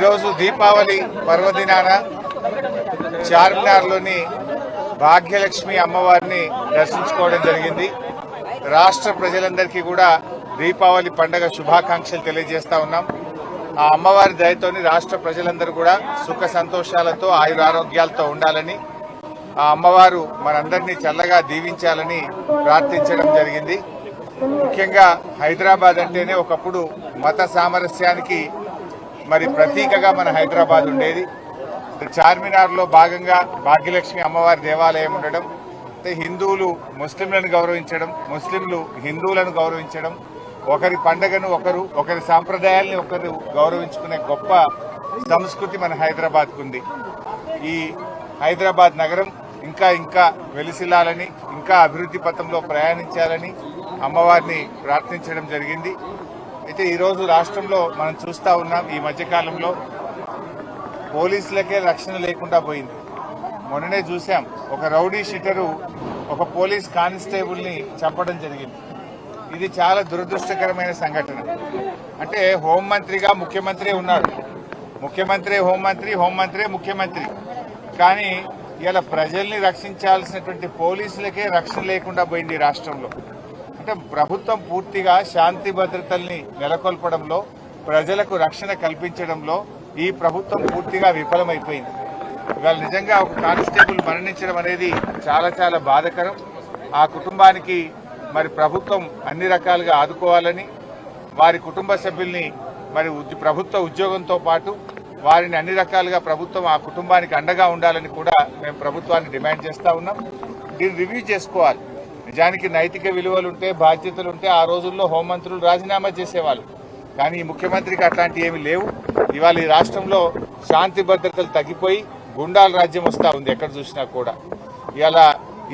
ఈరోజు దీపావళి పర్వదినాన చార్మినార్లోని భాగ్యలక్ష్మి అమ్మవారిని దర్శించుకోవడం జరిగింది. రాష్ట్ర ప్రజలందరికీ కూడా దీపావళి పండుగ శుభాకాంక్షలు తెలియజేస్తా ఉన్నాం. ఆ అమ్మవారి దయతోని రాష్ట్ర ప్రజలందరూ కూడా సుఖ సంతోషాలతో ఆయురారోగ్యాలతో ఉండాలని, ఆ అమ్మవారు మనందరినీ చల్లగా దీవించాలని ప్రార్థించడం జరిగింది. ముఖ్యంగా హైదరాబాద్ అంటేనే ఒకప్పుడు మత సామరస్యానికి మరి ప్రతీకగా మన హైదరాబాద్ ఉండేది. చార్మినార్లో భాగంగా భాగ్యలక్ష్మి అమ్మవారి దేవాలయం ఉండడం, హిందువులు ముస్లింలను గౌరవించడం, ముస్లింలు హిందువులను గౌరవించడం, ఒకరి పండుగను ఒకరి సాంప్రదాయాల్ని ఒకరు గౌరవించుకునే గొప్ప సంస్కృతి మన హైదరాబాద్కు ఉంది. ఈ హైదరాబాద్ నగరం ఇంకా ఇంకా వెలిసిల్లాలని, ఇంకా అభివృద్ధి పథంలో ప్రయాణించాలని అమ్మవారిని ప్రార్థించడం జరిగింది. అయితే ఈరోజు రాష్ట్రంలో మనం చూస్తూ ఉన్నాం, ఈ మధ్యకాలంలో పోలీసులకే రక్షణ లేకుండా పోయింది. మొన్ననే చూసాం, ఒక రౌడీ షీటరు ఒక పోలీస్ కానిస్టేబుల్ని చంపడం జరిగింది. ఇది చాలా దురదృష్టకరమైన సంఘటన. అంటే హోంమంత్రిగా ముఖ్యమంత్రి ఉన్నాడు, ముఖ్యమంత్రి హోంమంత్రి, హోంమంత్రి ముఖ్యమంత్రి, కానీ ఇలా ప్రజల్ని రక్షించాల్సినటువంటి పోలీసులకే రక్షణ లేకుండా పోయింది ఈ రాష్ట్రంలో. అంటే ప్రభుత్వం పూర్తిగా శాంతి భద్రతల్ని నెలకొల్పడంలో, ప్రజలకు రక్షణ కల్పించడంలో ఈ ప్రభుత్వం పూర్తిగా విఫలమైపోయింది. ఇవాళ నిజంగా ఒక కానిస్టేబుల్ మరణించడం అనేది చాలా చాలా బాధాకరం. ఆ కుటుంబానికి మరి ప్రభుత్వం అన్ని రకాలుగా ఆదుకోవాలని, వారి కుటుంబ సభ్యుల్ని మరి ప్రభుత్వ ఉద్యోగంతో పాటు వారిని అన్ని రకాలుగా ప్రభుత్వం ఆ కుటుంబానికి అండగా ఉండాలని కూడా మేము ప్రభుత్వాన్ని డిమాండ్ చేస్తా ఉన్నాం. దీన్ని రివ్యూ చేసుకోవాలి. నిజానికి నైతిక విలువలుంటే, బాధ్యతలుంటే ఆ రోజుల్లో హోంమంత్రులు రాజీనామా చేసేవాళ్ళు. కానీ ఈ ముఖ్యమంత్రికి అట్లాంటివి ఏమీ లేవు. ఇవాళ ఈ రాష్ట్రంలో శాంతి భద్రతలు తగ్గిపోయి గుండాల రాజ్యం వస్తూ ఉంది ఎక్కడ చూసినా కూడా. ఇలా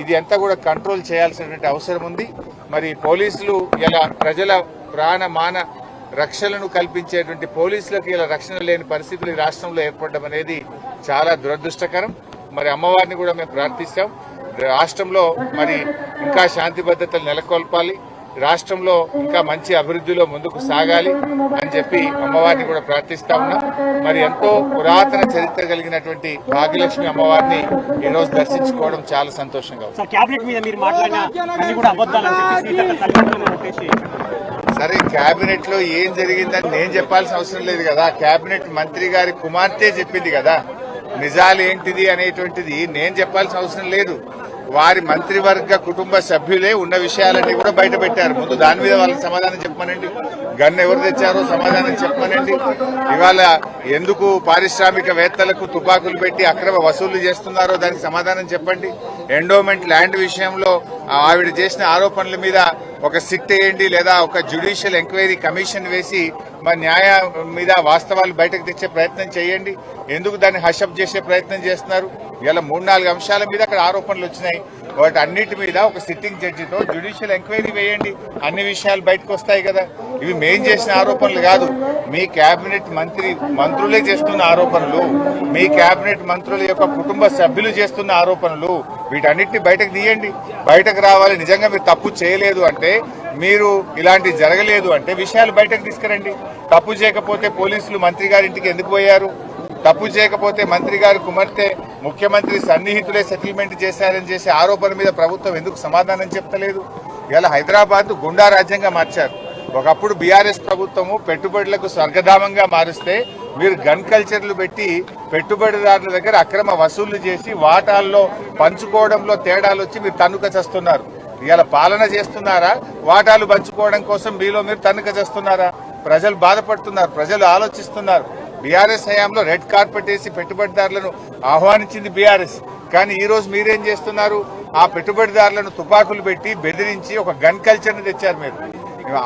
ఇది అంతా కూడా కంట్రోల్ చేయాల్సినటువంటి అవసరం ఉంది. మరి పోలీసులు ఇలా ప్రజల ప్రాణ మాన రక్షణను కల్పించేటువంటి పోలీసులకు ఇలా రక్షణ లేని పరిస్థితులు ఈ రాష్ట్రంలో ఏర్పడడం అనేది చాలా దురదృష్టకరం. మరి అమ్మవారిని కూడా మేము ప్రార్థిస్తాం, రాష్ట్రంలో మరి ఇంకా శాంతి భద్రతలు నెలకొల్పాలి, రాష్ట్రంలో ఇంకా మంచి అభివృద్ధిలో ముందుకు సాగాలి అని చెప్పి అమ్మవారిని కూడా ప్రార్థిస్తా ఉన్నాం. మరి ఎంతో పురాతన చరిత్ర కలిగినటువంటి భాగ్యలక్ష్మి అమ్మవారిని ఈ రోజు దర్శించుకోవడం చాలా సంతోషంగా ఉంది. సరే, కేబినెట్ లో ఏం జరిగిందని నేను చెప్పాల్సిన అవసరం లేదు కదా. కేబినెట్ మంత్రి గారి కుమార్తె చెప్పింది కదా. నిజాలు ఏంటిది అనేటువంటిది నేను చెప్పాల్సిన అవసరం లేదు. వారి మంత్రివర్గ కుటుంబ సభ్యులే ఉన్న విషయాలన్నీ కూడా బయట పెట్టారు. ముందు దాని మీద వాళ్ళకి సమాధానం చెప్పమనండి. గన్ను ఎవరు తెచ్చారో సమాధానం చెప్పమనండి. ఇవాళ ఎందుకు పారిశ్రామికవేత్తలకు తుపాకులు పెట్టి అక్రమ వసూళ్లు చేస్తున్నారో దానికి సమాధానం చెప్పండి. ఎండోమెంట్ ల్యాండ్ విషయంలో ఆవిడ చేసిన ఆరోపణల మీద ఒక సిట్ వేయండి, లేదా ఒక జ్యుడిషియల్ ఎంక్వైరీ కమిషన్ వేసి మరి న్యాయం మీద వాస్తవాలు బయటకు తెచ్చే ప్రయత్నం చేయండి. ఎందుకు దాన్ని హషప్ చేసే ప్రయత్నం చేస్తున్నారు? ఇలా 3-4 అంశాల మీద అక్కడ ఆరోపణలు వచ్చినాయి. వాటి అన్నిటి మీద ఒక సిట్టింగ్ జడ్జితో జ్యుడిషియల్ ఎంక్వైరీ వేయండి, అన్ని విషయాలు బయటకు వస్తాయి కదా. ఇవి మేం చేసిన ఆరోపణలు కాదు, మీ కేబినెట్ మంత్రులే చేస్తున్న ఆరోపణలు, మీ కేబినెట్ మంత్రుల యొక్క కుటుంబ సభ్యులు చేస్తున్న ఆరోపణలు. వీటన్నిటిని బయటకు తీయండి, బయటకు రావాలి. నిజంగా మీరు తప్పు చేయలేదు అంటే, మీరు ఇలాంటి జరగలేదు అంటే విషయాలు బయటకు తీసుకురండి. తప్పు చేయకపోతే పోలీసులు మంత్రి గారి ఇంటికి ఎందుకు పోయారు? తప్పు చేయకపోతే మంత్రి గారి కుమార్తె ముఖ్యమంత్రి సన్నిహితులే సెటిల్మెంట్ చేశారని చేసే ఆరోపణ మీద ప్రభుత్వం ఎందుకు సమాధానం చెప్తలేదు? ఇలా హైదరాబాద్ గుండా రాజ్యంగా మార్చారు. ఒకప్పుడు బీఆర్ఎస్ ప్రభుత్వము పెట్టుబడులకు స్వర్గధామంగా మారుస్తే మీరు గన్ కల్చర్లు పెట్టి పెట్టుబడిదారుల దగ్గర అక్రమ వసూళ్లు చేసి వాటాల్లో పంచుకోవడంలో తేడాలు వచ్చి మీరు తన్నుక చేస్తున్నారు. ఇలా పాలన చేస్తున్నారా, వాటాలు పంచుకోవడం కోసం మీలో మీరు తన్నుక చేస్తున్నారా? ప్రజలు బాధపడుతున్నారు, ప్రజలు ఆలోచిస్తున్నారు. బీఆర్ఎస్ హయాంలో రెడ్ కార్పెట్ వేసి పెట్టుబడిదారులను ఆహ్వానించింది బీఆర్ఎస్. కానీ ఈ రోజు మీరేం చేస్తున్నారు? ఆ పెట్టుబడిదారులను తుపాకులు పెట్టి బెదిరించి ఒక గన్ కల్చర్ ని తెచ్చారు మీరు.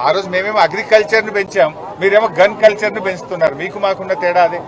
ఆ రోజు మేమేమో అగ్రికల్చర్ ను పెంచాం, మీరేమో గన్ కల్చర్ ను పెంచుతున్నారు. మీకు మాకున్న తేడా అదే.